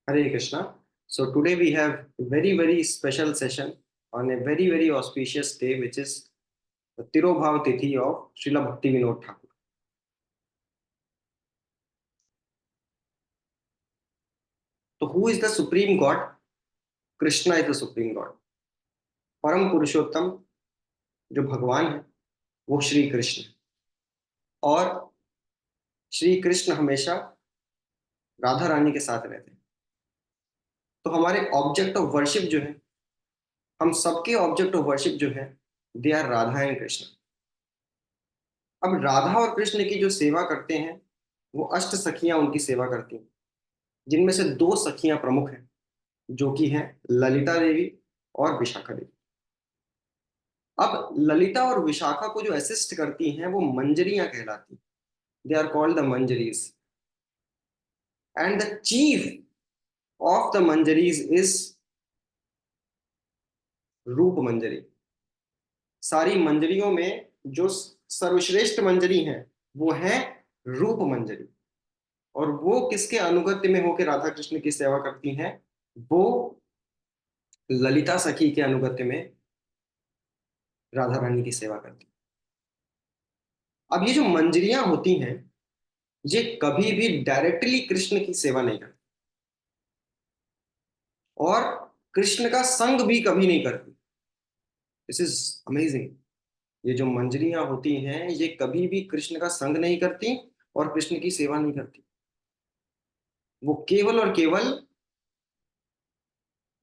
Hare Krishna. So today we have a very special session on a very auspicious day, which is the Tirobhav Tithi of Srila Bhakti Vinod Thakur. So who is the supreme God? Krishna is the supreme God. परम पुरुषोत्तम जो भगवान है वो श्री कृष्ण है। और श्री कृष्ण हमेशा राधा रानी के साथ रहते हैं। तो हमारे ऑब्जेक्ट ऑफ वर्शिप जो है, हम सबके ऑब्जेक्ट ऑफ वर्शिप जो है, they are Radha and Krishna. अब राधा और कृष्ण की जो सेवा करते हैं वो अष्ट सखियां उनकी सेवा करती हैं, जिनमें से दो सखियां प्रमुख हैं, जो कि हैं ललिता देवी और विशाखा देवी। अब ललिता और विशाखा को जो असिस्ट करती हैं वो मंजरियां कहलाती हैं। They are called the manjaris, and the chief of the manjaris is Rupa Manjari. सारी मंजरियों में जो सर्वश्रेष्ठ मंजरी है वो है रूप मंजरी। और वो किसके अनुगत्य में होकर राधा कृष्ण की सेवा करती हैं? वो ललिता सखी के अनुगत्य में राधा रानी की सेवा करती हैं। अब ये जो मंजरियां होती हैं ये कभी भी डायरेक्टली कृष्ण की सेवा नहीं करती और कृष्ण का संग भी कभी नहीं करती। This is amazing. ये जो मंजरियां होती हैं ये कभी भी कृष्ण का संग नहीं करती और कृष्ण की सेवा नहीं करती। वो केवल और केवल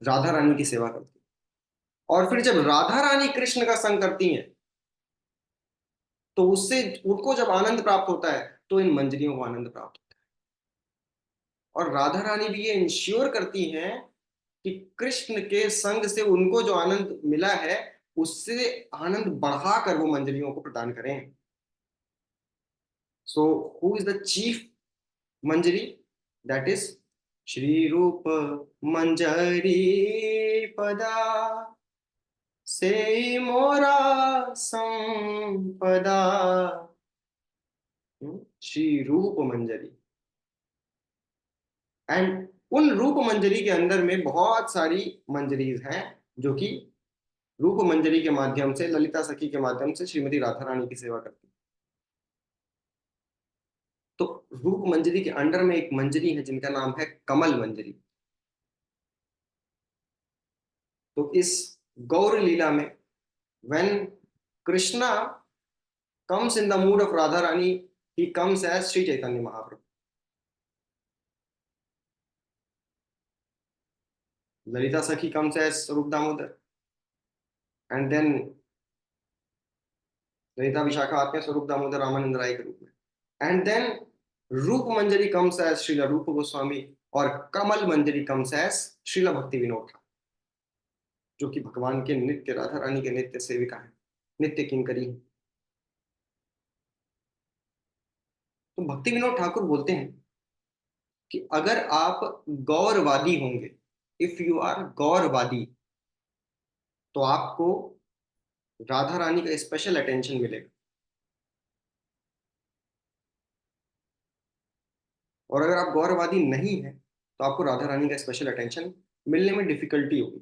राधा रानी की सेवा करती। और फिर जब राधा रानी कृष्ण का संग करती हैं तो उससे उनको जब आनंद प्राप्त होता है तो इन मंजरियों को आनंद प्राप्त होता है। और राधा रानी भी ये इंश्योर करती हैं कि कृष्ण के संग से उनको जो आनंद मिला है उससे आनंद बढ़ाकर वो मंजरियों को प्रदान करें। So who is the chief Manjari? That is Shri रूप मंजरी पदा से मोरा संपदा। श्री रूप मंजरी। एंड उन रूप मंजरी के अंदर में बहुत सारी मंजरीज हैं जो कि रूप मंजरी के माध्यम से, ललिता सखी के माध्यम से श्रीमती राधा रानी की सेवा करती है। तो रूप मंजरी के अंडर में एक मंजरी है जिनका नाम है कमल मंजरी। तो इस गौर लीला में when Krishna comes in the mood of Radha Rani, he comes as Sri Chaitanya Mahaprabhu. Lalita Sakhi comes as Sarup Damodar, and then Lalita Vishakha आते हैं स्वरूप दामोदर रामानंद राय के रूप में। एंड देन रूप मंजरी कम्स एज श्रीला रूप गोस्वामी और कमल मंजरी कम्स एज श्रीला भक्ति विनोद ठाकुर, जो कि भगवान के नित्य, राधा रानी के नित्य सेविका है, नित्य किंकरी है। तो भक्ति विनोद ठाकुर बोलते हैं कि अगर आप गौरवादी होंगे, इफ यू आर गौरवादी, तो आपको राधा रानी का स्पेशल अटेंशन मिलेगा। और अगर आप गौरवादी नहीं है तो आपको राधा रानी का स्पेशल अटेंशन मिलने में डिफिकल्टी होगी।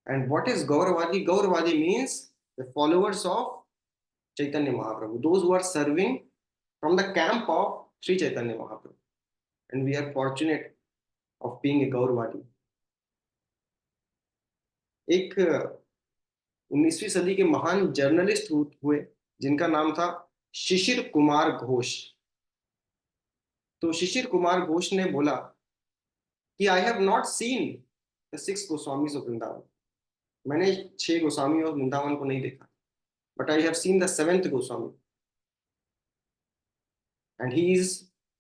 And what is Gauravadi? Gauravadi means the followers of Chaitanya Mahaprabhu, those who are serving from the camp of Shri Chaitanya Mahaprabhu. And we are fortunate of being a Gauravadi. एक 19वीं सदी के महान जर्नलिस्ट हुए जिनका नाम था शिशिर कुमार घोष। तो शिशिर कुमार घोष ने बोला कि I have not seen the six Goswamis of Vrindavan. मैंने छह गोस्वामी और वृंदावन को नहीं देखा, but I have seen the seventh Goswami and he is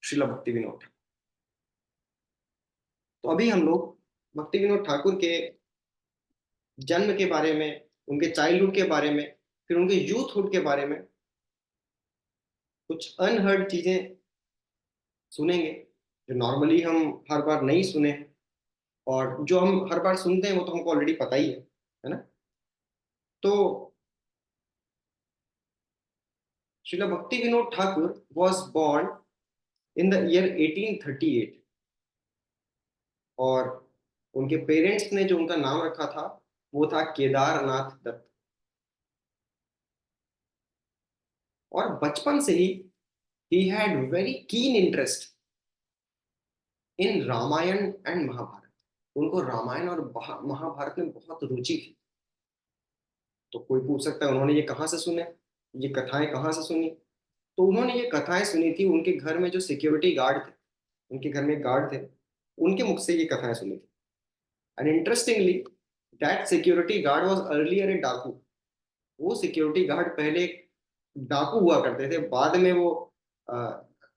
Srila Bhakti Vinod. तो अभी हम लोग भक्ति विनोद ठाकुर के जन्म के बारे में, उनके चाइल्डहुड के बारे में, फिर उनके यूथहुड के बारे में कुछ अनहर्ड चीजें सुनेंगे जो नॉर्मली हम हर बार नहीं सुने हैं, और जो हम हर बार सुनते हैं वो तो हमको ऑलरेडी पता ही है ना। तो Srila Bhakti Vinod Thakur was born in the year 1838। और उनके पेरेंट्स ने जो उनका नाम रखा था वो था केदारनाथ दत्त। और बचपन से ही had very keen interest in Ramayana and Mahabharata. उनको रामायण और महाभारत में बहुत रुचि थी। तो कोई पूछ सकता है उन्होंने ये कहाँ से सुने, ये कथाएं कहाँ से सुनी। तो उन्होंने ये कथाएं सुनी थी उनके घर में जो सिक्योरिटी गार्ड थे, उनके घर में गार्ड थे, उनके मुख से ये कथाएं सुनी थी। And interestingly that security guard was earlier a daku. वो सिक्योरिटी गार्ड पहले एक डाकू हुआ करते थे, बाद में वो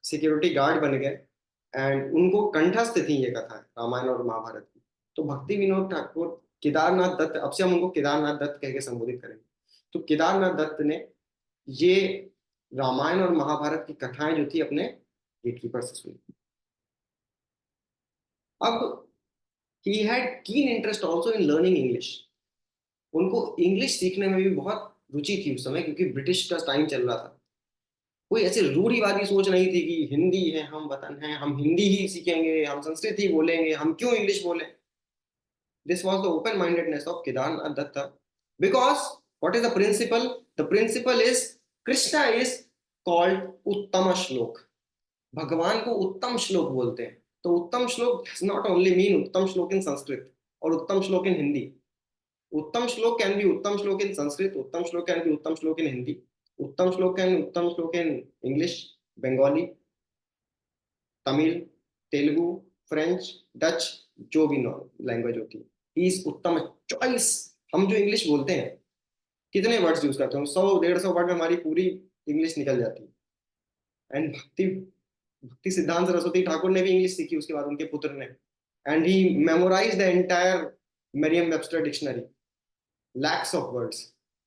सिक्योरिटी गार्ड बन गए। एंड उनको कंठस्थ थी ये कथाएं रामायण और महाभारत की। तो भक्ति विनोद ठाकुर केदारनाथ दत्त, अब से हम उनको केदारनाथ दत्त कह के संबोधित करेंगे। तो केदारनाथ दत्त ने ये रामायण और महाभारत की कथाएं जो थी अपने गेटकीपर से सुनी। अब he had keen interest also in learning English. उनको इंग्लिश सीखने में भी बहुत रुचि थी उस समय, क्योंकि ब्रिटिश का टाइम चल रहा था। कोई ऐसे रूढ़िवादी सोच नहीं थी कि हिंदी है हम वतन है, हम हिंदी ही सीखेंगे, हम संस्कृत ही बोलेंगे, हम क्यों इंग्लिश बोलें। This was the open-mindedness of Kedarnath Datta. Because what is the principle? The principle is Krishna is called Uttama Shlok. भगवान को उत्तम श्लोक बोलते हैं। तो उत्तम श्लोक does not only mean उत्तम श्लोक in संस्कृत और उत्तम श्लोक in हिंदी। उत्तम श्लोक can be उत्तम श्लोक in संस्कृत, उत्तम श्लोक can be उत्तम श्लोक in हिंदी, उत्तम श्लोक can उत्तम श्लोक in English, Bengali, Tamil, Telugu, French, Dutch, जो भी लैंग्वेज होती है इस उत्तम चॉइस। हम जो इंग्लिश बोलते हैं कितने वर्ड्स यूज करते हैं, 100 150 वर्ड में हमारी पूरी इंग्लिश निकल जाती है। एंड भक्ति भक्ति सिद्धांत सरस्वती ठाकुर ने भी इंग्लिश सीखी उसके बाद, उनके पुत्र ने। And he memorize the entire Merriam Webster dictionary, lakhs of words,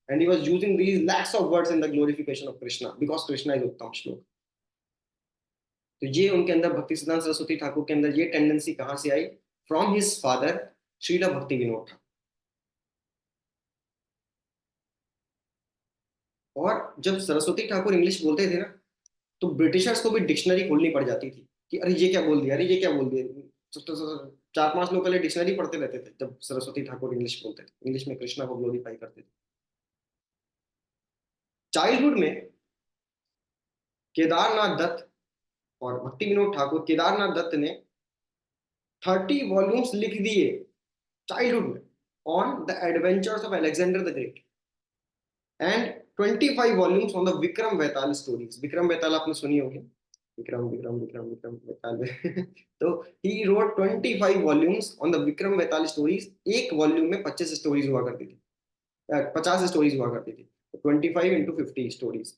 and he was using these lakhs of words in the glorification of Krishna because Krishna is उत्तम श्लोक। तो ये उनके अंदर भक्ति सिद्धांत सरस्वती ठाकुर के अंदर ये टेंडेंसी कहां से आई? From his father Srila Bhakti Vinod Thakur. और जब सरस्वती ठाकुर इंग्लिश बोलते थे ना, तो ब्रिटिशर्स को भी डिक्शनरी खोलनी पड़ जाती थी कि अरे ये क्या बोल दिया, अरे ये क्या बोल दिया। तो 4 5 लोग पहले डिक्शनरी पढ़ते रहते थे जब सरस्वती ठाकुर इंग्लिश बोलते थे, इंग्लिश में कृष्णा को ग्लोरीफाई करते थे। चाइल्डहुड में केदारनाथ दत्त और भक्ति विनोद ठाकुर, केदारनाथ दत्त ने 30 वॉल्यूम्स लिख दिए चाइल्डहुड में on the adventures of Alexander the great and 25 volumes on the Vikram Betal stories. Vikram Betal आपने सुनी होगी, विक्रम विक्रम विक्रम विक्रम बेताल तो he wrote 25 volumes on the Vikram Betal stories. एक वॉल्यूम में 25 स्टोरीज हुआ करती थी, 50 स्टोरीज हुआ करती थी। 25 × 50 स्टोरीज।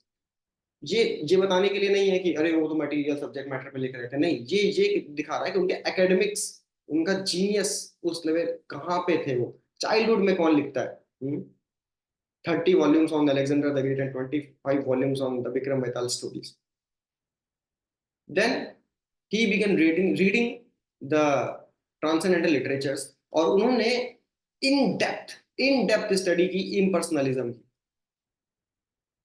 ये बताने के लिए नहीं है कि अरे वो तो मटेरियल सब्जेक्ट मैटर पे लिख रहे थे, नहीं, ये दिखा रहा है कि उनके एकेडमिक्स, उनका जीनियस उस लेवल कहाँ पे थे। वो चाइल्डहुड में कौन लिखता है? 30 volumes on Alexander the great and 25 volumes on the Vikram Betal stories. Then he began reading the transcendental literatures. और उन्होंने इन डेप्थ स्टडी की इम्पर्सनलिज्म की,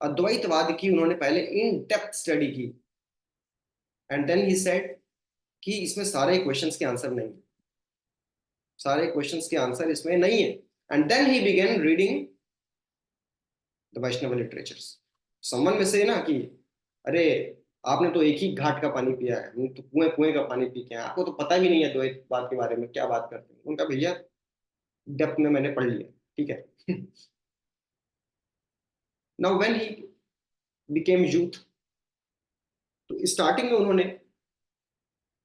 अद्वैतवाद की उन्होंने पहले इन डेप्थ स्टडी की। एंड देन ही सेड कि इसमें सारे क्वेश्चंस के आंसर नहीं है, सारे क्वेश्चंस के आंसर इसमें नहीं है। And then he began reading the Vaishnava literatures. Someone में से ना कि अरे आपने तो एक ही घाट का पानी पिया है, हम तो कुएं कुएं का पानी पी के हैं, आपको तो पता भी नहीं है द्वैत बात के बारे में क्या बात करते हैं। उनका भैया डेप्थ में मैंने पढ़ लिया, ठीक है। Now when he became youth, तो स्टार्टिंग में उन्होंने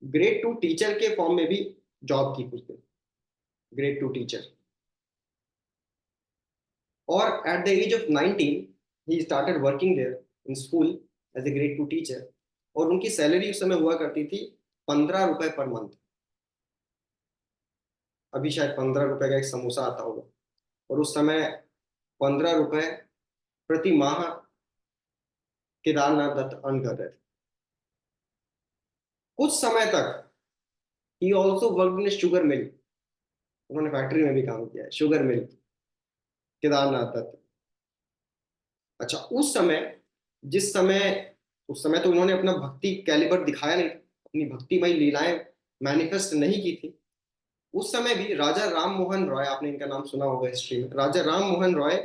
ग्रेड 2 टीचर के फॉर्म में भी जॉब की कुछ दिन, ग्रेड 2 टीचर। और at the age of 19 he started working there in school as a grade 2 teacher. और उनकी सैलरी उस समय हुआ करती थी 15 रुपए पर मंथ। अभी शायद 15 रुपए का एक समोसा आता होगा, और उस समय 15 रुपए प्रति माह केदारनाथ दत्त अर्न कर रहे थे। कुछ समय तक he also work in sugar mill, उन्होंने फैक्ट्री में भी काम किया है, शुगर मिल, केदारनाथ दत्त। अच्छा, उस समय जिस समय, उस समय तो उन्होंने अपना भक्ति कैलिबर दिखाया नहीं, अपनी भक्तिमय लीलाएं मैनिफेस्ट नहीं की थी, उस समय भी राजा राम मोहन रॉय, आपने इनका नाम सुना होगा हिस्ट्री में, Raja Ram Mohan Roy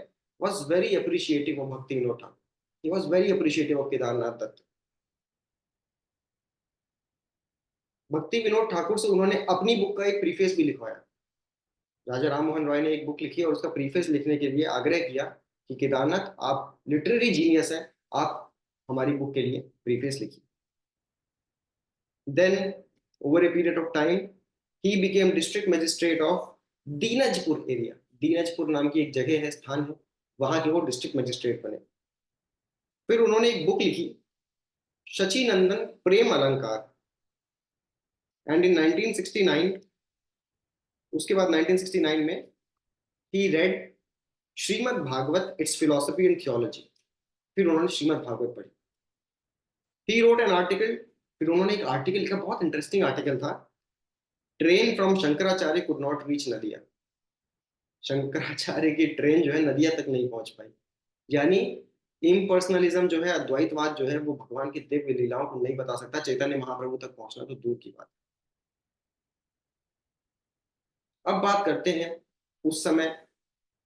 was very appreciative of Bhakti Vinod Thakur, he was very appreciative of Kedarnath Dutt. Bhakti Vinod Thakur से उन्होंने अपनी बुक का एक प्रीफेस भी लिखवाया। राजा राम मोहन रॉय ने एक बुक लिखी और उसका प्रीफेस लिखने के लिए आग्रह किया कि केदारनाथ आप लिटरेरी जीनियस हैं, आप हमारी बुक के लिए प्रीफेस लिखिए। Then over a period of time he became district magistrate of Dinajpur area. Dinajpur नाम की एक जगह है, स्थान है, वहां के वो डिस्ट्रिक्ट मजिस्ट्रेट बने। फिर उन्होंने एक बुक लिखी, शची नंदन प्रेम अलंकार, एंड इन 1969, उसके बाद 1969 में he read Shrimad Bhagavat its philosophy and theology. फिर उन्होंने श्रीमद् भागवत पढ़ी। ही रोट एन आर्टिकल, फिर उन्होंने एक आर्टिकल लिखा, बहुत इंटरेस्टिंग आर्टिकल था, train from Shankaracharya could not reach Nadia. Shankaracharya की ट्रेन जो है नदिया तक नहीं पहुंच पाई। यानी इम्पर्सनलिज्म जो है, अद्वैतवाद जो है, वो भगवान की दिव्य लीलाओं को नहीं बता सकता। चैतन्य महाप्रभु तक पहुंचना तो दूर की बात। अब बात करते हैं उस समय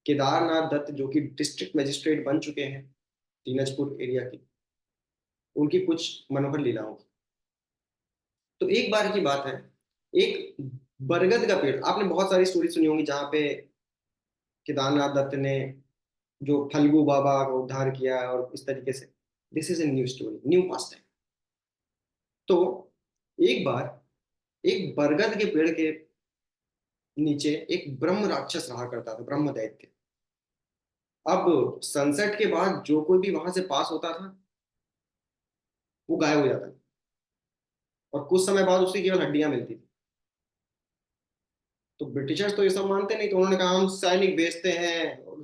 केदारनाथ दत्त जो कि डिस्ट्रिक्ट मजिस्ट्रेट बन चुके हैं दीनजपुर एरिया की, उनकी कुछ मनोहर लीलाओं की। तो एक बार की बात है, एक बरगद का पेड़, आपने बहुत सारी स्टोरी सुनी होंगी जहां पे केदारनाथ दत्त ने जो फल्गु बाबा का उद्धार किया और इस तरीके से। This is a new story, new past है। तो एक बार एक बरगद के पेड़ के नीचे एक ब्रह्म राक्षस रहा करता था, ब्रह्म दैत्य। अब सनसेट के बाद जो कोई भी वहां से पास होता था वो गायब हो जाता था, और कुछ समय बाद उसकी केवल हड्डियां मिलती थी। तो ब्रिटिशर्स तो ये सब मानते नहीं, तो उन्होंने कहा हम सैनिक भेजते हैं और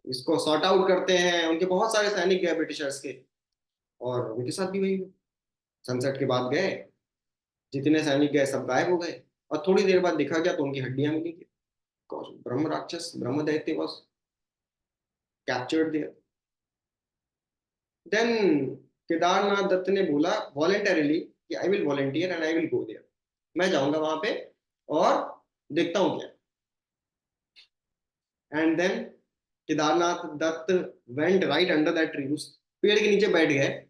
इसको सॉर्ट आउट करते हैं। उनके बहुत सारे सैनिक गए ब्रिटिशर्स के, और उनके साथ भी वही हुआ। सनसेट के बाद गए, जितने सैनिक गए सब गायब हो गए, और थोड़ी देर बाद देखा गया तो उनकी हड्डियां मिली। ब्रह्म राक्षस, ब्रह्म दैत्य was captured there. Then Kedarnath Datta ने बोला वॉलेंटरीली कि I will volunteer and I will go there, मैं जाऊंगा वहां पे और देखता हूँ क्या। And then Kedarnath Datta went right under that tree, उस पेड़ के नीचे बैठ गए,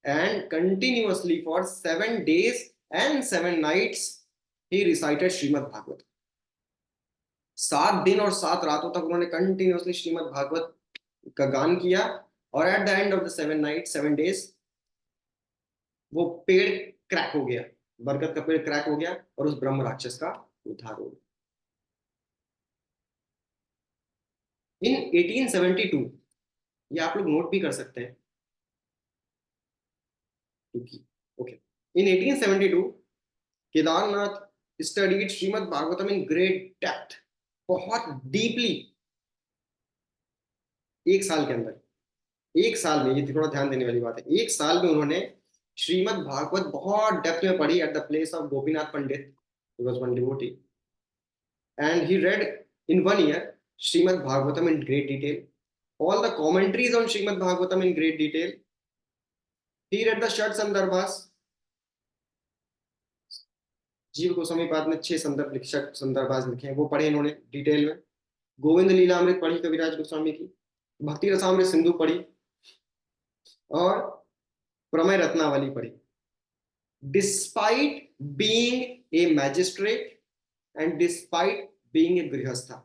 and continuously for 7 days and 7 nights he recited Shrimad Bhagavat. 7 दिन और 7 रातों तक उन्होंने कंटिन्यूअसली श्रीमद् भागवत का गान किया, और at the end of the 7 nights 7 days वो पेड़ क्रैक हो गया, बरगद का पेड़ क्रैक हो गया, और उस ब्रह्म राक्षस का उद्धार हो गया। इन 1872, ये आप लोग नोट भी कर सकते हैं क्योंकि okay, in 1872 Kedarnath studied Shrimad Bhagavatam in great depth, बहुत डीपली। 1 साल के अंदर, 1 साल में, ये थोड़ा ध्यान देने वाली बात है, 1 साल में उन्होंने श्रीमद् भागवत बहुत डेप्थ में पढ़ी at the place of Gopinath Pandit, he was one devotee, and he read in 1 year Srimad Bhagavatam in great detail, all the commentaries on Srimad Bhagavatam in great detail. He read the Shat Sandarbhas, जीव गोस्वामी पाद में 6 षट संदर्भास लिखे हैं, वो पढ़े इन्होंने detail में। गोविंद लीलामृत पढ़ी कविराज गोस्वामी की, भक्ति रसामृत सिंधु पढ़ी, और प्रमेय रत्नावली पढ़ी। Despite being a magistrate and despite being a गृहस्था,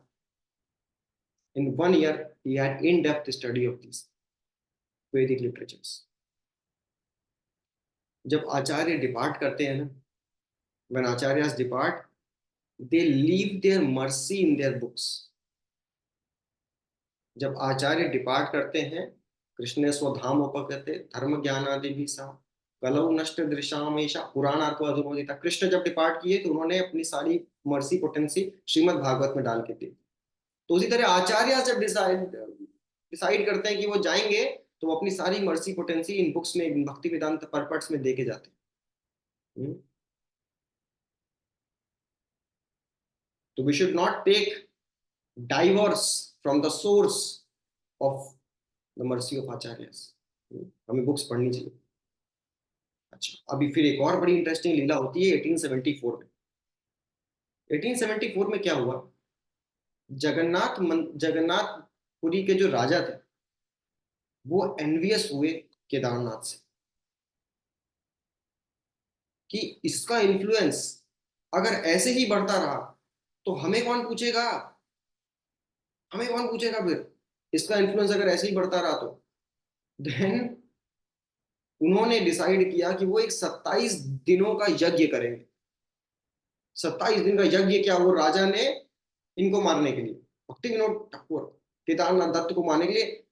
in 1 year he had in-depth study of these Vedic literatures. जब आचार्य डिपार्ट करते हैं ना, when acharyas depart, they leave their mercy in their books. जब आचार्य डिपार्ट करते हैं, कृष्ण स्वधाम उपगते धर्म ज्ञानादि भी सा कलौ नष्ट दृशामेशा पुराणार्थ अधुमोदिता। कृष्ण जब डिपार्ट किए तो उन्होंने अपनी सारी मर्सी पोटेंसी श्रीमद् भागवत में डाल के दी। तो उसी तरह आचार्य जब डिसाइड करते हैं कि वो जाएंगे, तो वो अपनी सारी मर्सी पोटेंसी इन बुक्स में, भक्ति वेदांत पर्पट्स में देके जाते हैं। तो we should not take diverse from the source of the mercy of acharyas. हमें बुक्स पढ़नी चाहिए। अच्छा, अभी फिर एक और बड़ी इंटरेस्टिंग लीला होती है 1874 में। 1874 में क्या हुआ, जगन्नाथपुरी के जो राजा थे वो एनवियस हुए केदारनाथ से, कि इसका इन्फ्लुएंस अगर ऐसे ही बढ़ता रहा तो हमें कौन पूछेगा, हमें कौन पूछेगा फिर, इसका इन्फ्लुएंस अगर ऐसे ही बढ़ता रहा तो। देन उन्होंने डिसाइड किया कि वो एक 27 दिनों का यज्ञ करेंगे। 27 दिन का यज्ञ क्या, वो राजा ने इनको मारने के लिए, भक्ति विनोद ठाकुर केदारनाथ दत्त को मारने के लिए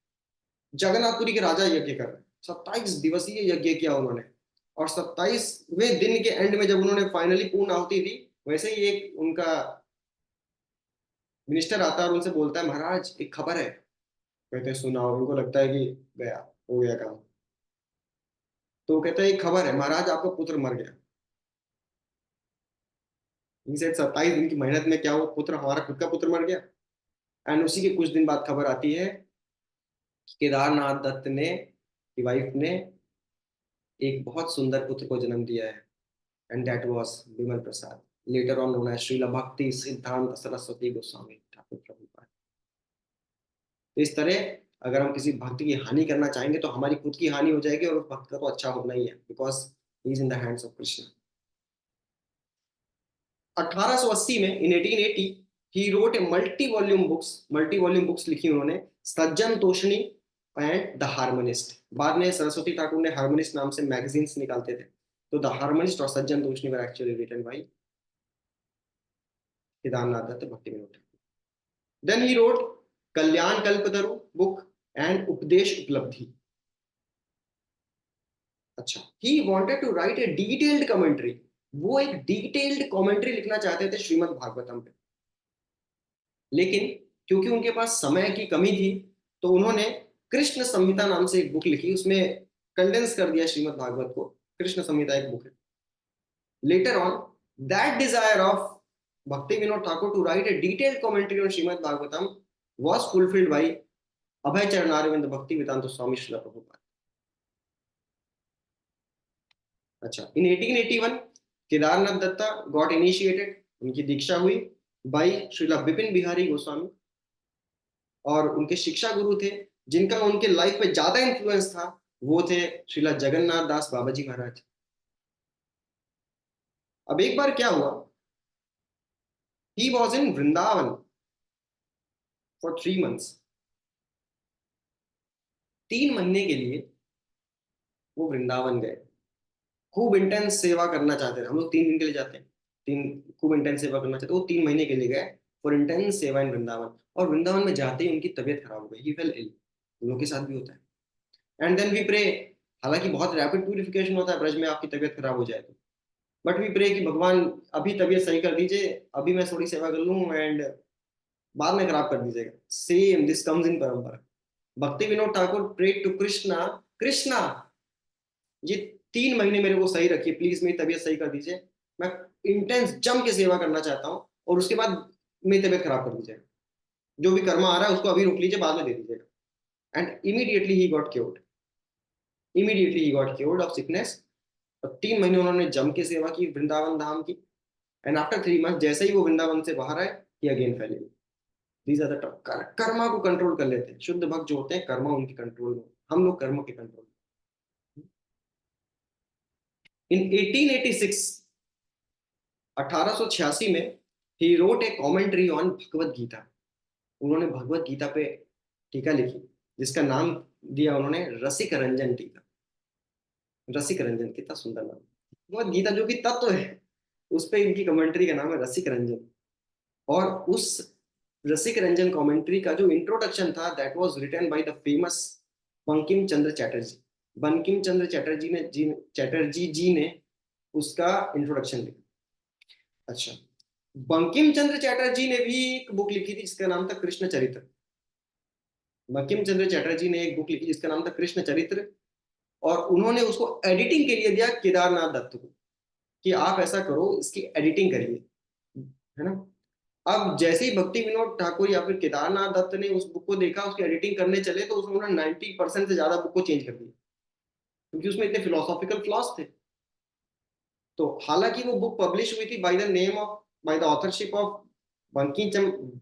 जगन्नाथपुरी के राजा यज्ञ कर रहे हैं। 27 दिवसीय यज्ञ किया उन्होंने, और 27वें दिन के एंड में जब उन्होंने फाइनली पूर्ण आहुति दी, वैसे ही एक उनका मिनिस्टर आता है और उनसे बोलता है महाराज एक खबर है। कहते हैं सुनाओ। उनको लगता है कि गया, हो गया काम। तो कहते हैं एक खबर है महाराज, आपका पुत्र मर गया। इनसे 27 दिन की मेहनत में क्या वो पुत्र, हमारा खुद का पुत्र मर गया। एंड उसी के कुछ दिन बाद खबर आती है कि केदारनाथ दत्त ने की वाइफ ने एक बहुत सुंदर पुत्र को जन्म दिया है, and that was Vimal Prasad, later on known as Srila Bhakti Siddhanta Saraswati Goswami Thakur Prabhupada. तो इस तरह अगर हम किसी भक्त की हानि करना चाहेंगे तो हमारी खुद की हानि हो जाएगी, और उस भक्त का तो अच्छा होना ही है, because he is in the hands of Krishna. 1880 में, इन 1880, ही wrote a multi volume books लिखी उन्होंने, सज्जन तोषणी एंड द हार्मोनिस्ट। बाद में सरस्वती ठाकुर ने हार्मोनिस्ट नाम से मैगजीन्स निकालते थे, तो द हार्मोनिस्ट और Sajjan Toshani were actually written by Kedarnath Dutt Bhakti Vinod Thakur. Then he wrote Kalyan Kalpataru book and Upadesh Upalabdhi. अच्छा, he wanted to write a detailed commentary, वो एक डिटेल्ड कमेंट्री लिखना चाहते थे श्रीमद् भागवतम पे, लेकिन क्योंकि उनके पास समय की कमी थी तो उन्होंने कृष्ण संहिता नाम से एक बुक लिखी, उसमें कंडेंस कर दिया श्रीमद् भागवत को। कृष्ण संहिता एक बुक है। Later on that desire of Bhakti Vinod Thakur to write a detailed commentary on Shrimad Bhagavatam was fulfilled by Abhay Charanaravind Bhakti Vedanta Swami Srila Prabhupada. अच्छा, in 1881 Kedarnath Datta got initiated, उनकी दीक्षा हुई बाई श्रीला बिपिन बिहारी गोस्वामी, और उनके शिक्षा गुरु थे जिनका उनके लाइफ पे ज्यादा इन्फ्लुएंस था, वो थे श्रीला जगन्नाथ दास बाबा जी महाराज। अब एक बार क्या हुआ, he was in Vrindavan for 3 months. 3 महीने के लिए वो वृंदावन गए, खूब इंटेंस सेवा करना चाहते थे। हम लोग 3 दिन के लिए जाते हैं, खूब इंटेंस सेवा करना चाहते, वो 3 महीने के लिए गए फॉर इंटेंस सेवा इन वृंदावन। और वृंदावन में जाते ही उनकी तबीयत खराब हो गई, ही फेल इल। उन लोगों के साथ भी होता है। एंड देन वी प्रे, हालांकि बहुत रैपिड प्यूरिफिकेशन होता है ब्रज में, आपकी तबीयत खराब हो जाए तो, बट वी प्रे कि भगवान अभी तबीयत सही कर दीजिए, अभी मैं थोड़ी सेवा कर लूँ एंड बाद में खराब कर दीजिएगा। सेम दिस कम्स इन परंपरा। भक्ति विनोद ठाकुर प्रे टू कृष्णा, कृष्णा ये 3 महीने मेरे को सही रखिए प्लीज, मेरी तबीयत सही कर दीजिए, मैं इंटेंस जम के सेवा करना चाहता हूँ, और उसके बाद मेरी तबीयत खराब कर दीजिएगा। जो भी कर्मा आ रहा है उसको अभी रोक लीजिए, बाद में दे दीजिएगा। And immediately he got cured, immediately he got cured of sickness. और 3 महीने उन्होंने जम के सेवा की वृंदावन धाम की। एंड आफ्टर 3 मंथ जैसे ही वो वृंदावन से बाहर आए, ही अगेन फैल। दीज आर द कर्मा को कंट्रोल कर लेते हैं शुद्ध भक्त जो होते हैं, कर्मा उनके कंट्रोल में, हम लोग कर्म के कंट्रोल में। इन 1886, 1886 में, he wrote a commentary on Bhagavad Gita. उन्होंने भगवत गीता पे टीका लिखी, जिसका नाम दिया उन्होंने रसिक रंजन टीका। रसिक रंजन, कितना सुंदर नाम। भगवत गीता जो कि तत्व है, उस पे इनकी कमेंट्री का नाम है रसिक रंजन। और उस रसिक रंजन कमेंट्री का जो इंट्रोडक्शन था, that was written by the famous Bankim Chandra Chatterjee. Bankim Chandra Chatterjee ji ने उसका इंट्रोडक्शन लिखा। अच्छा, बंकिम चंद्र चैटर्जी ने भी एक बुक लिखी थी जिसका नाम था कृष्ण चरित्र। बंकिम चंद्र चैटर्जी ने एक बुक लिखी जिसका नाम था कृष्ण चरित्र, और उन्होंने उसको एडिटिंग के लिए दिया केदारनाथ दत्त को, कि आप ऐसा करो, इसकी एडिटिंग करिए, है ना। अब जैसे ही भक्ति विनोद ठाकुर या फिर केदारनाथ दत्त ने उस बुक को देखा, उसकी एडिटिंग करने चले, तो उसमें उन्होंने 90% से ज्यादा बुक को चेंज कर दिया, क्योंकि उसमें इतने फिलोसॉफिकल फ्लॉज थे। तो हालांकि वो बुक पब्लिश हुई थी by the authorship of Bankim Chandra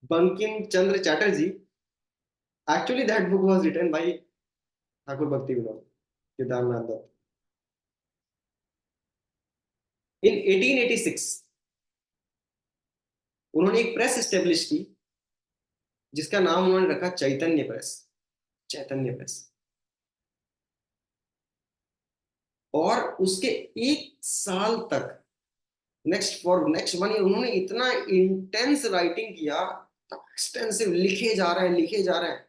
Bankim Chandra Chatterjee, actually that book was written by Thakur Bhakti Vinod Kedarnath Dutt इन 1886। उन्होंने एक प्रेस स्टेब्लिश की जिसका नाम उन्होंने रखा चैतन्य प्रेस, चैतन्य प्रेस। और उसके एक साल तक, नेक्स्ट 1 ईयर उन्होंने इतना इंटेंस राइटिंग किया, एक्सटेंसिव, लिखे जा रहे हैं लिखे जा रहे हैं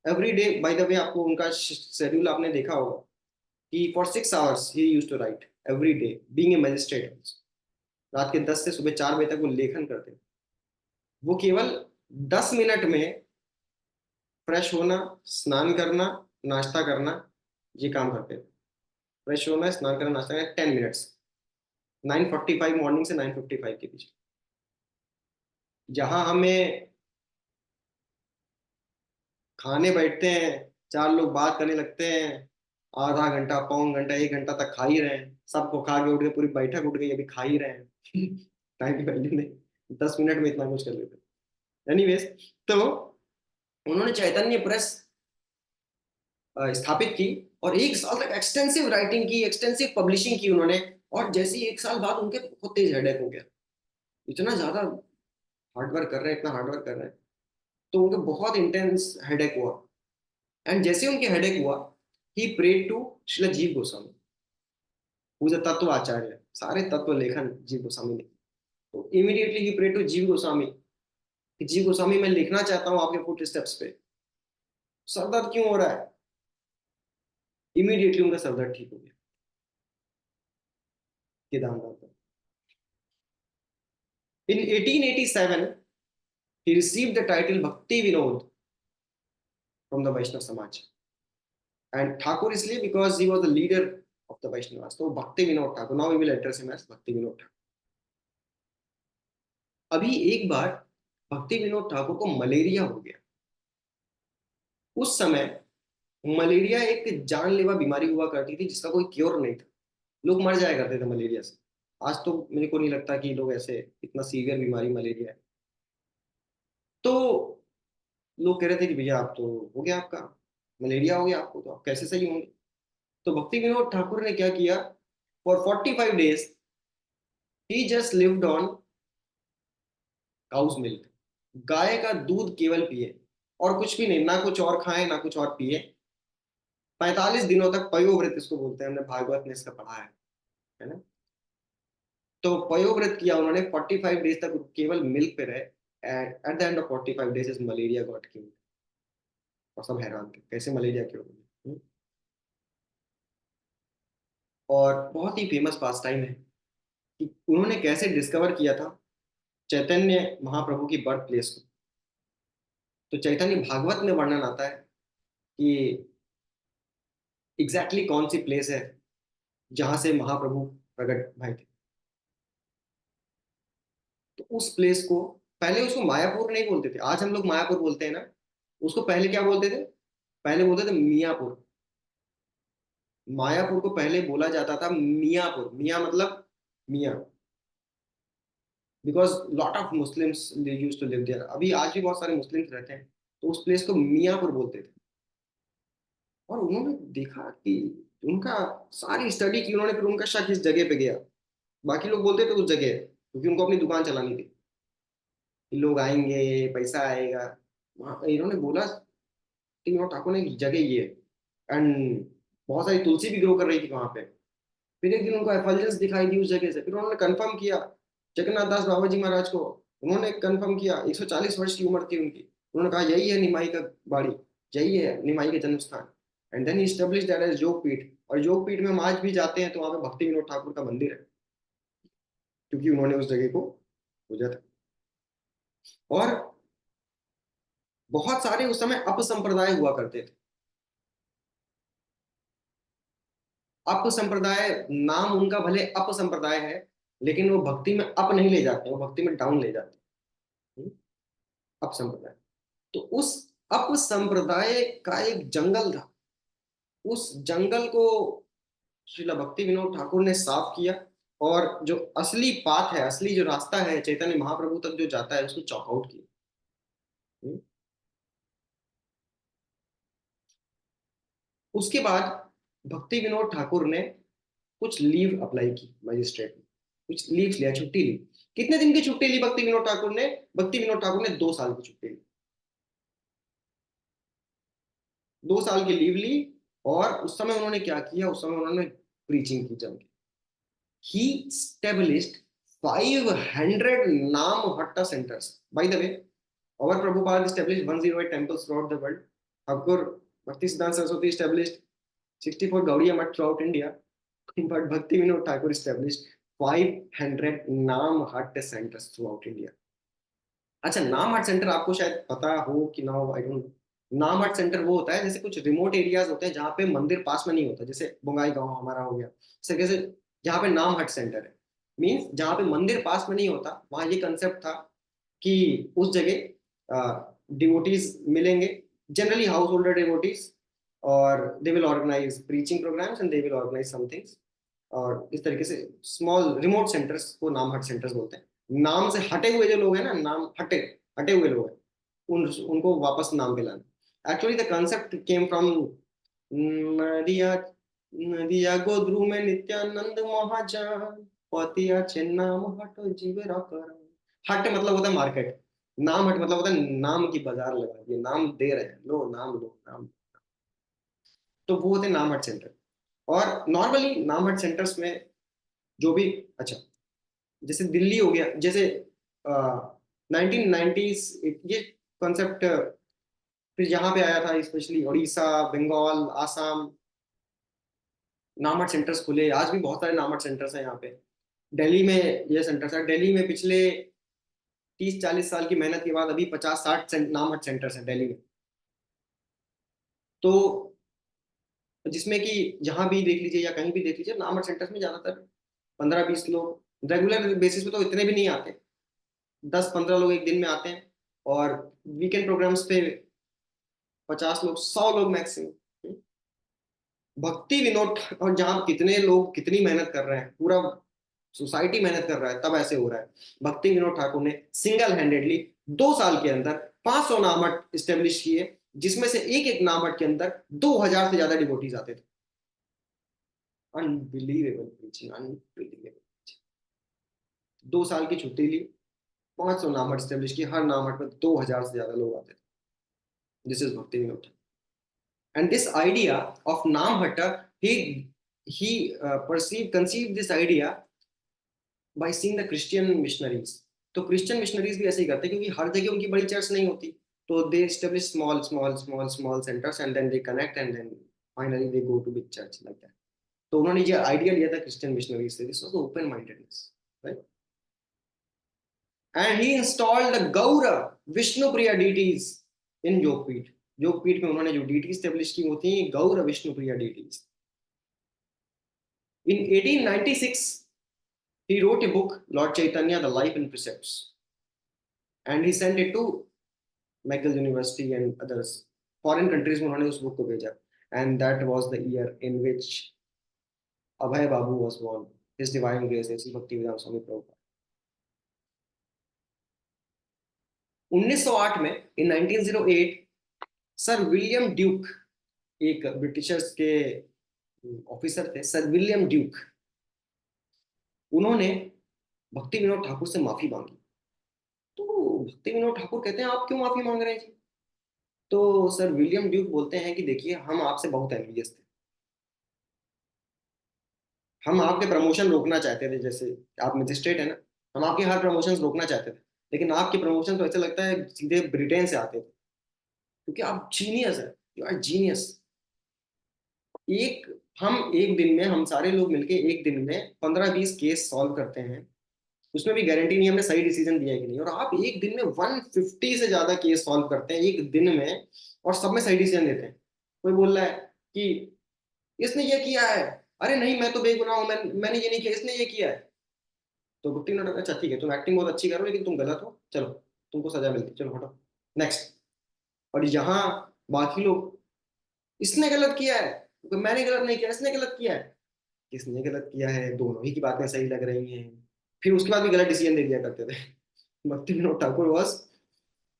every day. By the way, आपको उनका शेड्यूल आपने देखा होगा कि for 6 hours he used to write every day, being a magistrate. रात के 10 से सुबह 4 बजे तक वो लेखन करते थे। वो केवल 10 मिनट में फ्रेश होना, स्नान करना, नाश्ता करना, ये काम करते थे। फ्रेश होना, स्नान करना, नाश्ता करना, 10 मिनट्स, 9:45 मॉर्निंग से 9:55 के बीच। जहां हमें खाने बैठते हैं, 4 लोग बात करने लगते हैं, आधा घंटा, पौन घंटा, 1 घंटा तक खा ही रहे हैं, सबको खा के उठ गए, पूरी बैठक उठ गई, अभी खा ही रहे हैं। टाइम की वैल्यू नहीं, 10 मिनट में इतना कुछ कर लेते। एनीवेज, तो उन्होंने चैतन्य प्रेस स्थापित की और 1 साल तक एक्सटेंसिव राइटिंग की, एक्सटेंसिव पब्लिशिंग की उन्होंने। और जैसे ही 1 साल बाद उनके बहुत तेज हेडेक हो गया, इतना ज्यादा हार्डवर्क कर रहे हैं, इतना हार्डवर्क कर रहे हैं, तो उनको बहुत इंटेंस हेडेक हुआ। एंड जैसे उनके हेडेक हुआ, ही प्रेड टू श्रील जीव गोस्वामी, हु इज अ तत्व आचार्य, सारे तत्व लेखन जीव गोस्वामी ने। तो इमीडिएटली ही प्रेड टू जीव गोस्वामी कि जीव गोस्वामी, मैं लिखना चाहता हूँ आपके फुट स्टेप्स पे, सर दर्द क्यों हो रहा है? इमीडिएटली उनका सर दर्द ठीक हो गया, Kedarnath. In 1887, he received the title Bhakti Vinod from the Vaishnav Samaj. And Thakur इसलिए because he was the leader of the Vaishnavas. So Bhakti Vinod Thakur. Now we will address him as Bhakti Vinod Thakur. अभी एक बार भक्ति विनोद ठाकुर को malaria हो गया। उस समय malaria एक जानलेवा बीमारी हुआ करती थी जिसका कोई क्योर नहीं था। लोग मर जाया करते थे मलेरिया से। आज तो मेरे को नहीं लगता कि लोग ऐसे, इतना सीवियर बीमारी मलेरिया है। तो लोग कह रहे थे कि भैया आप तो हो गया, आपका मलेरिया हो गया, आपको तो आप कैसे सही होंगे। तो भक्ति विनोद ठाकुर ने क्या किया, for 45 days he just lived on cow's milk, गाय का दूध केवल पिए, और कुछ भी नहीं, ना कुछ और खाए ना कुछ और पिए। 45 दिनों तक पयोव्रत इसको बोलते हैं, हमने भागवत में इसका पढ़ा है ना। तो पयोव्रत किया उन्होंने, 45 डेज तक केवल मिल्क पे रहे। At the end of 45 days is malaria got cured. और सब हैरान थे कैसे मलेरिया क्योर हो गया। और बहुत ही फेमस पास टाइम है कि उन्होंने कैसे डिस्कवर किया था चैतन्य महाप्रभु की बर्थ प्लेस को। तो चैतन्य भागवत में वर्णन आता है कि एग्जैक्टली कौन सी प्लेस है जहां से महाप्रभु प्रकट भय थे। तो उस प्लेस को, पहले उसको मायापुर नहीं बोलते थे, आज हम लोग मायापुर बोलते हैं ना, उसको पहले क्या बोलते थे? पहले बोलते थे मियापुर। मायापुर को पहले बोला जाता था मियापुर, मिया मतलब मियाँ, because lot of Muslims use to live there. अभी आज भी बहुत सारे मुस्लिम्स रहते हैं, तो उस प्लेस को मियापुर बोलते थे। और उन्होंने देखा कि उनका सारी स्टडी की उन्होंने, फिर उनका शक इस जगह पे गया। बाकी लोग बोलते थे उस जगह है, क्योंकि उनको अपनी दुकान चलानी थी कि लोग आएंगे, पैसा आएगा। वहाँ इन्होंने बोला कि वहाँ ठाकुर ने जगह ये है, एंड बहुत सारी तुलसी भी ग्रो कर रही थी वहां पे। फिर एक दिन उनको एफल्जेंस दिखाई दी उस जगह से, फिर उन्होंने कंफर्म किया जगन्नाथ दास बाबा जी महाराज को। उन्होंने कंफर्म किया, 140 वर्ष की उम्र थी उनकी। उन्होंने कहा यही है निमाई का बाड़ी, यही है निमाई का जन्म स्थान। And then he establish that as Yogpeeth. और योगपीठ में हम आज भी जाते हैं तो वहां पे भक्ति विनोद ठाकुर का मंदिर है, क्योंकि उन्होंने उस जगह को पूजा था। और बहुत सारे उस समय अपसंप्रदाय हुआ करते थे। अपसंप्रदाय नाम उनका भले अपसंप्रदाय है, लेकिन वो भक्ति में अप नहीं ले जाते, वो भक्ति में डाउन ले जाते हैं। अपसंप्रदाय, तो उस अपसंप्रदाय का एक जंगल था। उस जंगल को श्रीला भक्ति विनोद ठाकुर ने साफ किया, और जो असली पाथ है, असली जो रास्ता है चैतन्य महाप्रभु तक जो जाता है, उसको चॉकआउट किया। हम्म। उसके बाद भक्ति विनोद ठाकुर ने कुछ लीव अप्लाई की मजिस्ट्रेट में, कुछ लीव लिया, छुट्टी ली। कितने दिन की छुट्टी ली भक्ति विनोद ठाकुर ने? भक्ति विनोद ठाकुर ने 2 साल की छुट्टी ली। 2 साल की लीव ली। और उस समय उन्होंने क्या किया? उस समय उन्होंने प्रीचिंग की जम के। ही established 500 नाम हट्टा centers. By the way, our Prabhupada established 108 temples throughout the world. Thakur Bhakti Siddhanta Saraswati established 64 Gaudiya Math throughout India. But Bhakti Vinod Thakur established 500 नाम हट्ट centers throughout India. अच्छा, नाम हट सेंटर आपको शायद पता हो कि ना हो, आई डोंट नो। नाम हट सेंटर वो होता है जैसे कुछ रिमोट एरियाज होते हैं जहाँ पे मंदिर पास में नहीं होता, जैसे बोंगाई गांव हमारा हो गया, जैसे कैसे जहाँ पे नाम हट सेंटर है, मीन्स जहाँ पे मंदिर पास में नहीं होता, वहाँ ये कंसेप्ट था कि उस जगह डिवोटीज मिलेंगे, जनरली हाउस होल्डर डिवोटीज, और they will organize preaching programs and they will organize somethings. और इस तरीके से स्मॉल रिमोट सेंटर्स को नाम हट सेंटर्स बोलते हैं। नाम से हटे हुए जो लोग हैं ना, नाम हटे हटे हुए लोग हैं, उनको वापस नाम पे लाना। Actually the concept came from Nadia, Nadia Godruma में नित्यानंद महाजान, पतिया नाम हटो जीवे कर। हट मतलब होता है मार्केट, नाम हट मतलब होता है नाम की बाजार लगा दिए, नाम दे रहे हैं, लो नाम। तो वो होते हैं नाम हट सेंटर। और नॉर्मली नाम हट सेंटर्स में जो भी, अच्छा, जैसे दिल्ली हो गया, जैसे 1990s ये कॉन्सेप्ट फिर यहाँ पे आया था, स्पेशली उड़ीसा, बंगाल, आसाम, नामट सेंटर्स खुले। आज भी बहुत सारे नामट सेंटर्स हैं यहाँ पे। दिल्ली में ये सेंटर्स है, दिल्ली में पिछले 30-40 साल की मेहनत के बाद अभी 50-60 नामट सेंटर्स हैं दिल्ली में। तो जिसमें कि जहाँ भी देख लीजिए या कहीं भी देख लीजिए, नामट सेंटर्स में ज्यादातर 15-20 लोग, रेगुलर बेसिस पे तो इतने भी नहीं आते, 10-15 लोग एक दिन में आते हैं। और वीकेंड प्रोग्राम्स पे 50 लोग, 100 लोग मैक्सिमम। भक्ति विनोद, और जहाँ कितने लोग कितनी मेहनत कर रहे हैं, पूरा सोसाइटी मेहनत कर रहा है, तब ऐसे हो रहा है। भक्ति विनोद ठाकुर ने सिंगल हैंडेडली 2 साल के अंदर 500 नामट स्टेब्लिश किए, जिसमें से एक एक नामट के अंदर 2000 से ज्यादा डिवोटीज आते थे। Unbelievable preaching, unbelievable. 2 साल की छुट्टी ली, 500 नामट स्टेब्लिश की, हर नामट में 2000 से ज्यादा लोग आते थे। दिस इज भक्ति Vinod. And this idea of Namhatta, he conceived this idea by seeing the Christian missionaries. तो क्रिश्चियन मिशनरीज भी ऐसे ही करते हैं, क्योंकि हर जगह उनकी बड़ी चर्च नहीं होती। तो दे establish small centers and then they connect and then finally they go to big church like that. तो उन्होंने ये आइडिया लिया था क्रिश्चियन मिशनरीज से, this was open mindedness, right. And he installed the Gaur Vishnu Priya deities इन योगपीठ। योगपीठ में उन्होंने जो DT establish की वो थी गौर Vishnu Priya deities। In 1896, he wrote a book, Lord Chaitanya, The Life and Precepts, and he sent it to McGill University and others. Foreign countries में उन्होंने उस book को भेजा, and that was the year in which Abhay Babu was born. His Divine Grace, ऐसी भक्ति विधान स्वामी प्रभुपाद। 1908 में, in 1908, sir William Duke, एक ब्रिटिशर्स के ऑफिसर थे, सर विलियम ड्यूक, उन्होंने भक्ति विनोद ठाकुर से माफी मांगी। तो भक्ति विनोद ठाकुर कहते हैं आप क्यों माफी मांग रहे हैं जी? तो सर विलियम ड्यूक बोलते हैं कि देखिए, हम आपसे बहुत एनवियस थे, हम आपके प्रमोशन रोकना चाहते थे, जैसे आप मजिस्ट्रेट है ना, हम आपके हर प्रमोशन रोकना चाहते थे, लेकिन आपके प्रमोशन तो ऐसा लगता है सीधे ब्रिटेन से आते थे, क्योंकि आप जीनियस है, यू आर जीनियस। एक हम एक दिन में, हम सारे लोग मिलके एक दिन में 15-20 केस सॉल्व करते हैं, उसमें भी गारंटी नहीं हमने सही डिसीजन दिया है कि नहीं, और आप एक दिन में 150 से ज्यादा केस सॉल्व करते हैं एक दिन में, और सब में सही डिसीजन देते हैं। कोई बोल रहा है कि इसने ये किया है, अरे नहीं मैं तो बेगुनाह हूं, मैंने ये नहीं किया, इसने ये किया है। तो गुट्टी नोट, अच्छा ठीक है, तुम एक्टिंग बहुत अच्छी करो लेकिन तुम गलत हो, चलो तुमको सजा मिलती, चलो हटो, नेक्स्ट। और यहाँ बाकी लोग, इसने गलत किया है, मैंने गलत नहीं किया, इसने गलत किया है। किसने गलत किया है, दोनों ही की बातें सही लग रही हैं। फिर उसके बाद भी गलत डिसीजन दे दिया करते थे। Bhakti Vinod Thakur was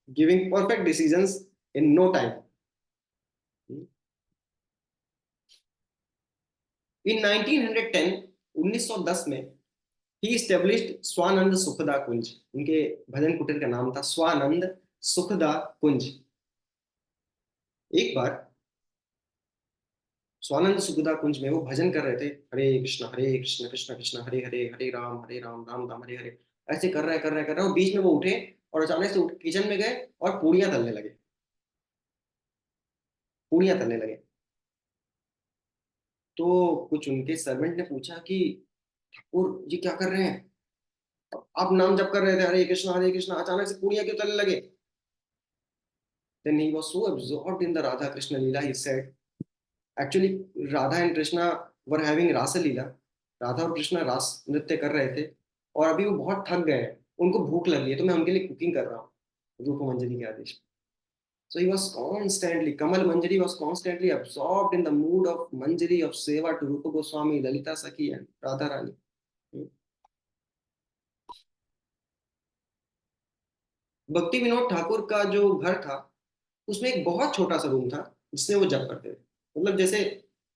giving perfect decisions in no time. In 1910, 1910 में ही established स्वानंद सुखदा कुंज। उनके भजन कुटीर का नाम था स्वानंद सुखदा कुंज। एक बार स्वानंद सुखदा कुंज में वो भजन कर रहे थे, हरे कृष्ण कृष्ण कृष्ण हरे हरे, हरे राम राम राम हरे हरे। ऐसे कर रहे और बीच में वो उठे और अचानक से उठ किचन में गए और पूड़ियां तलने लगे, पूड़ियां तलने लगे। तो कुछ उनके सर्वेंट ने पूछा कि ठाकुर जी क्या कर रहे हैं, आप नाम जप कर रहे थे हरे कृष्ण, अचानक से पूड़ियां क्यों तलने लगे? Then he was so absorbed in the Radha Krishna Leela, he said, actually Radha and Krishna were having Rasa Leela, Radha और कृष्णा रास नृत्य कर रहे थे और अभी वो बहुत थक गए हैं, उनको भूख लगी है, तो मैं उनके लिए कुकिंग कर रहा हूँ रूप मंजरी के आदेश पे। So he was constantly, Kamal Manjari was constantly absorbed in the mood of Manjari of Seva to Rupa Goswami, Lalita Sakhi and Radha Rani. भक्ति विनोद ठाकुर का जो घर था उसमें एक बहुत छोटा सा रूम था जिसमें वो जप करते थे। मतलब जैसे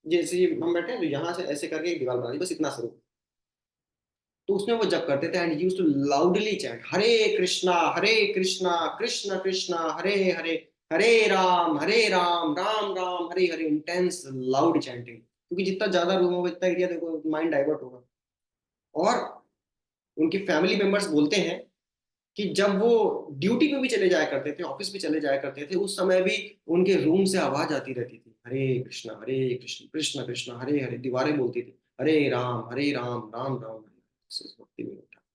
जैसे हम बैठे हैं तो यहाँ से ऐसे करके एक दीवार बना दी, बस इतना सा रूम। तो उसमें वो जप करते थे and used to loudly chant Hare Krishna Krishna Krishna Hare Hare, Hare Ram Ram Ram Hare Hare. Intense loud chanting, क्योंकि जितना ज्यादा रूम होगा इतना एरिया देखो माइंड डाइवर्ट होगा। और उनकी फैमिली मेंबर्स बोलते हैं कि जब वो ड्यूटी पे भी चले जाया करते थे, ऑफिस पे चले जाया करते थे, उस समय भी उनके रूम से आवाज आती रहती थी, हरे कृष्ण कृष्ण कृष्ण हरे हरे। दीवारें बोलती थी हरे राम राम राम हरे। भक्ति विनोद ठाकुर।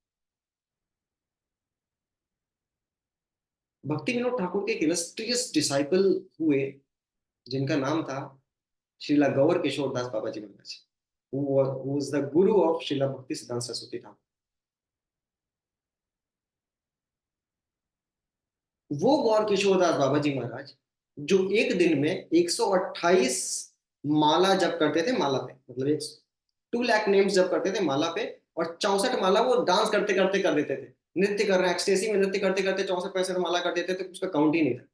भक्ति विनोद ठाकुर के एक इलस्ट्रियस डिसाइपल हुए जिनका नाम था श्रीला गौर किशोर दास बाबा जी महाराज, who was the guru of Srila Bhakti Siddhanta Saraswati Thakur. वो गौर किशोरदास बाबा जी महाराज जो एक दिन में 128 माला जप करते थे माला पे, मतलब एक 2 लाख नेम्स जप करते थे माला पे, और 64 माला वो डांस करते करते कर देते थे। नृत्य कर रहे हैं एक्सटेसी में, नृत्य करते करते 64-65 माला कर देते थे, उसका काउंट ही नहीं था।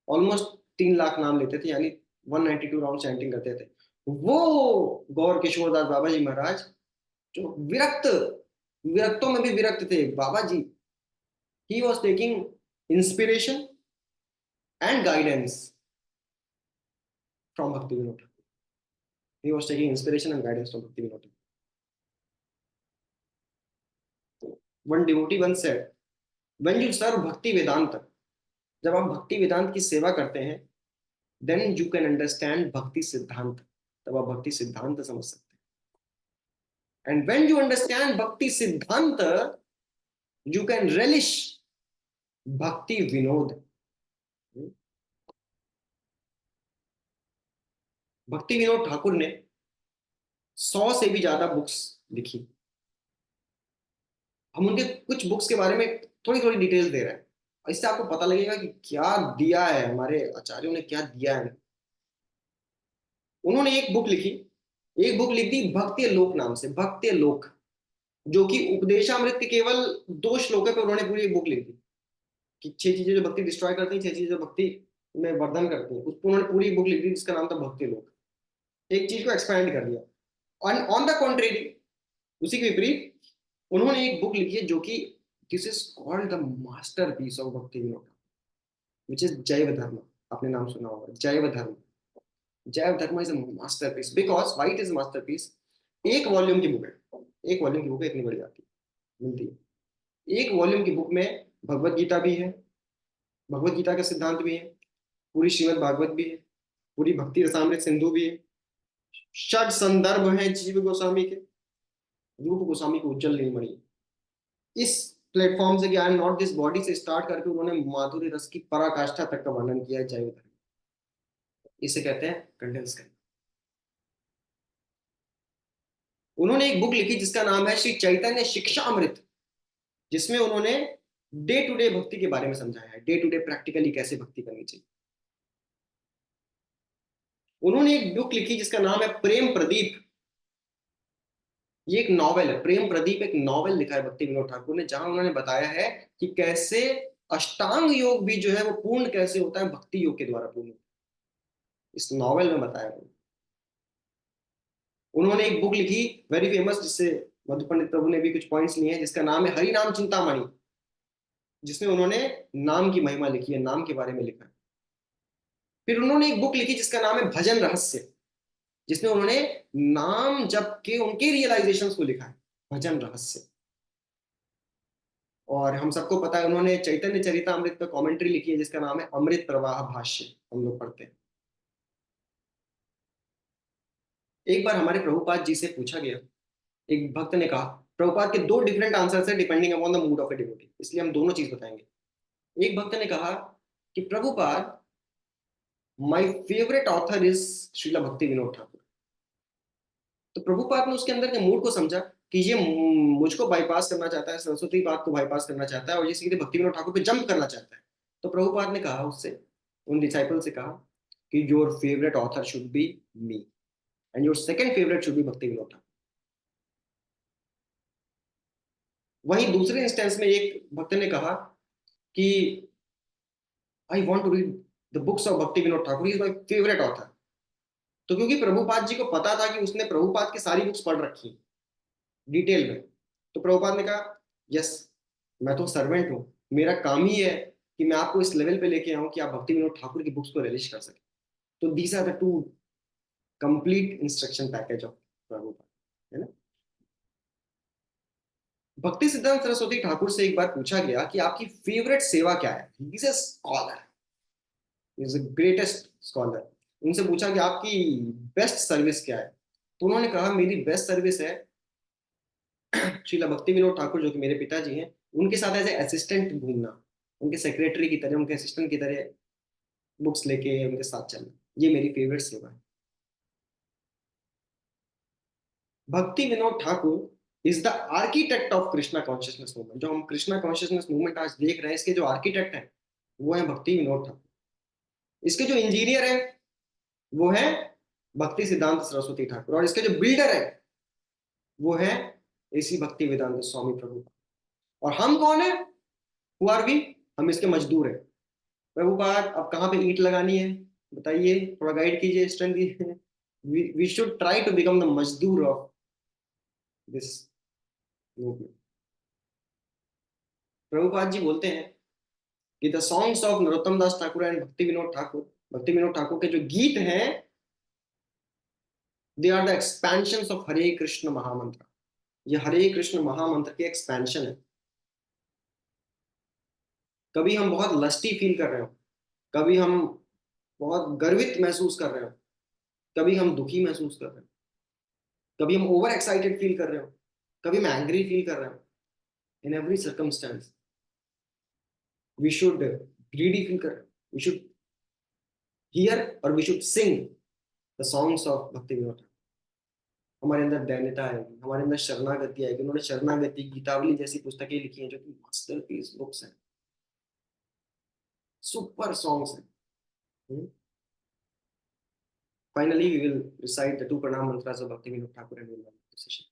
ऑलमोस्ट 3 लाख नाम लेते थे, यानी 192 राउंड चैंटिंग करते थे। वो गौर किशोरदास बाबा जी महाराज जो विरक्त, विरक्तों में भी विरक्त थे Baba ji, he was taking inspiration and guidance from Bhakti Vinod Thakur. He was taking inspiration and guidance from Bhakti Vinod Thakur. One devotee once said, when you serve Bhakti Vedanta, जब आप भक्ति वेदांत की सेवा करते हैं, then you can understand Bhakti Siddhant, तब आप भक्ति सिद्धांत समझ सकते हैं। And when you understand Bhakti Siddhant, you can relish Bhakti Vinod. भक्ति विनोद ठाकुर ने 100 से भी ज्यादा बुक्स लिखी। हम उनके कुछ बुक्स के बारे में थोड़ी थोड़ी डिटेल्स दे रहे हैं, इससे आपको पता लगेगा कि क्या दिया है हमारे आचार्यों ने, क्या दिया है। उन्होंने एक बुक लिखी, एक बुक लिख दी भक्ति लोक नाम से, भक्ति लोक, जो कि उपदेशामृत के केवल 2 श्लोकों पे उन्होंने पूरी बुक लिख दी कि 6 चीजें जो भक्ति डिस्ट्रॉय करती हैं, 6 चीजें जो भक्ति में वर्धन करती हैं, उसको उन्होंने पूरी बुक लिख दी जिसका नाम था भक्ति लोक। एक चीज को एक्सपैंड कर दिया। ऑन द कॉन्ट्रेरी, उसी के विपरीत उन्होंने एक बुक लिखी है जो कि this is called the masterpiece of Bhakti Vinod, which is जैव धर्म। आपने नाम सुना होगा जैव धर्म। जैव धर्म is a masterpiece because why it is masterpiece. एक वॉल्यूम की बुक है, एक वॉल्यूम की बुक है, इतनी बड़ी आती है मिलती है। एक वॉल्यूम की बुक में भगवत गीता भी है, भगवत गीता का सिद्धांत भी है, पूरी श्रीमद् भागवत भी है, पूरी भक्ति रसामृत सिंधु भी है, षड संदर्भ है जीव गोस्वामी के, रूप गोस्वामी को उज्जवल नीलमणि। इस प्लेटफॉर्म से कि I am not this body से स्टार्ट करके उन्होंने माधुर्य रस की पराकाष्ठा तक का वर्णन किया है जैव धर्म। इसे कहते हैं कंडेंस करना। उन्होंने एक बुक लिखी जिसका नाम है श्री चैतन्य शिक्षामृत, जिसमें उन्होंने डे टू डे भक्ति के बारे में समझाया है, डे टू डे प्रैक्टिकली कैसे भक्ति करनी चाहिए। उन्होंने एक बुक लिखी जिसका नाम है प्रेम प्रदीप, ये एक नॉवेल है, प्रेम प्रदीप एक नॉवेल लिखा है भक्ति विनोद ठाकुर ने, जहां उन्होंने बताया है कि कैसे अष्टांग योग भी जो है वो पूर्ण कैसे होता है, भक्ति योग के द्वारा पूर्ण होता है। इस नॉवेल में बताया है। उन्होंने एक बुक लिखी वेरी फेमस, जिससे मधु पंडित प्रभु ने भी कुछ पॉइंट्स लिए हैं, जिसका नाम है हरि नाम चिंतामणि, जिसमें उन्होंने नाम की महिमा लिखी है, नाम के बारे में लिखा है। फिर उन्होंने एक बुक लिखी जिसका नाम है भजन रहस्य, जिसमें उन्होंने नाम जप के उनके रियलाइजेशंस को लिखा है, भजन रहस्य। और हम सबको पता है उन्होंने चैतन्य चरितामृत पर कमेंट्री लिखी है जिसका नाम है अमृत प्रवाह भाष्य, हम लोग पढ़ते हैं। एक बार हमारे प्रभुपाद जी से पूछा गया, एक भक्त ने कहा, प्रभुपाद के दो डिफरेंट आंसर्स है depending upon the mood off a devotee, इसलिए हम दोनों चीज बताएंगे। एक भक्त ने कहा कि Prabhupada, my favourite author is Srila Bhakti Vinod Thakur. तो प्रभुपाद ने उसके अंदर के मूड को समझा कि ये मुझको बाईपास करना चाहता है, सरस्वती बात को बाईपास करना चाहता है और ये सीधे भक्ति विनोद ठाकुर पे जंप करना चाहता है। तो प्रभुपाद ने कहा उससे, उन डिसाइपल से कहा कि your favourite author should be me and your second favourite should be भक्ति विनोद ठाकुर। वहीं दूसरे इंस्टेंस में एक भक्त ने कहा कि I want to read the books of Bhakti Vinod Thakur, is my favourite author. तो क्योंकि प्रभुपाद जी को पता था कि उसने प्रभुपाद की सारी बुक्स पढ़ रखी डिटेल में, तो प्रभुपाद ने कहा यस, मैं तो सर्वेंट हूँ, मेरा काम ही है कि मैं आपको इस लेवल पे लेके आऊं कि आप भक्ति विनोद ठाकुर की बुक्स को रिलीज कर सके। तो these are the two complete instruction package of Prabhupada, है ना। भक्ति सिद्धांत सरस्वती ठाकुर से एक बार पूछा गया कि आपकी फेवरेट सेवा क्या है, he is a scholar, is the greatest scholar. उनसे पूछा कि आपकी बेस्ट सर्विस क्या है, तो उन्होंने कहा मेरी बेस्ट सर्विस है श्रीला भक्ति विनोद ठाकुर जो कि मेरे पिताजी हैं, उनके साथ एज ए असिस्टेंट घूमना, उनके सेक्रेटरी की तरह, उनके असिस्टेंट की तरह बुक्स लेके उनके साथ चलना, ये मेरी फेवरेट सेवा है। भक्ति Vinod Thakur is the architect of Krishna consciousness movement. जो हम कृष्णा कॉन्शियसनेस मूवमेंट आज देख रहे हैं, इसके जो आर्किटेक्ट हैं वो है भक्ति विनोद ठाकुर। इसके जो इंजीनियर है वो है भक्ति सिद्धांत सरस्वती ठाकुर, और इसके जो बिल्डर है वो है इसी भक्ति वेदांत स्वामी प्रभु। और हम कौन है, हु आर वी, हम इसके मजदूर हैं। प्रभुपाद अब कहाँ पे ईंट लगानी है बताइए, थोड़ा गाइड कीजिए, स्ट्रेंथ दीजिए। We should try to become the mazdoor of this movement. Prabhupada ji बोलते हैं कि the songs of Narottam Das Thakur and Bhakti Vinod Thakur, Bhakti Vinod Thakur के जो गीत हैं, they are the expansion of Hare Krishna mahamantra. ये हरे कृष्ण महामंत्र के एक्सपेंशन है। कभी हम बहुत लस्टी फील कर रहे हो, कभी हम बहुत गर्वित महसूस कर रहे हो, कभी हम दुखी महसूस कर रहे हो, कभी हम ओवर एक्साइटेड फील कर रहे हो, कभी मैं एंग्री फील कर रहा हूं, in every circumstance we should greedy feel कर रहे हो, वी शुड हियर और we should sing the songs of Bhakti Vinod. हमारे अंदर दैन्यता आएगी, हमारे अंदर शरणागति आएगी। उन्होंने शरणागति, गीतावली जैसी पुस्तकें लिखी हैं जो कि मास्टरपीस बुक्स हैं, सुपर सॉन्ग्स हैं। Finally, we will recite the two pranam mantras of Bhakti Vinod Thakur and we will end the session.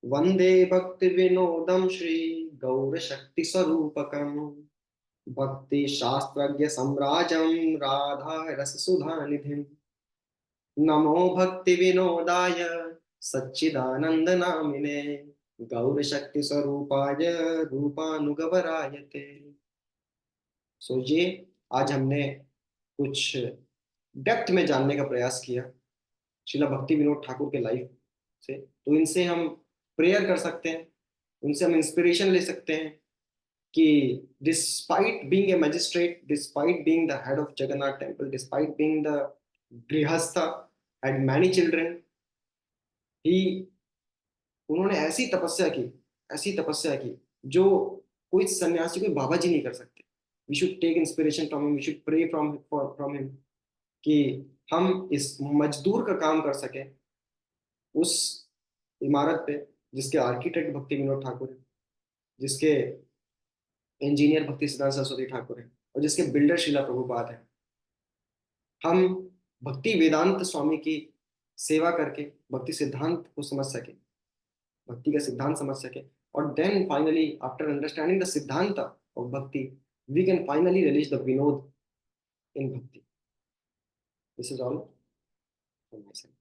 वंदे भक्ति विनोदम श्री गौर शक्ति स्वरूपकम भक्ति शास्त्रज्ञ सम्राजम राधा रस सुधा निधिम नमो भक्ति विनोदाय सच्चिदानंद नामिने गौर शक्ति स्वरूपाय रूपानुगवरायते। सो ये आज हमने कुछ डेप्थ में जानने का प्रयास किया श्रीला भक्ति विनोद ठाकुर के लाइफ से। तो इनसे हम प्रेयर कर सकते हैं, उनसे हम इंस्पिरेशन ले सकते हैं कि despite being a magistrate, despite being the head of Jagannath temple, despite being the गृहस्थ हैड मैनी चिल्ड्रन, ही उन्होंने ऐसी तपस्या की, ऐसी तपस्या की जो कोई सन्यासी, कोई बाबा जी नहीं कर सकते। We should take inspiration from him, we should pray from him कि हम इस मजदूर का काम कर सके उस इमारत पे जिसके आर्किटेक्ट भक्ति विनोद ठाकुर है, जिसके इंजीनियर भक्ति सिद्धांत सरस्वती ठाकुर है और जिसके बिल्डर शिला प्रभुपाद है। हम भक्ति वेदांत स्वामी की सेवा करके भक्ति सिद्धांत को समझ सके भक्ति का सिद्धांत समझ सके, और then finally after understanding the siddhanta of bhakti we can finally release the Vinod in bhakti. This is all from my side.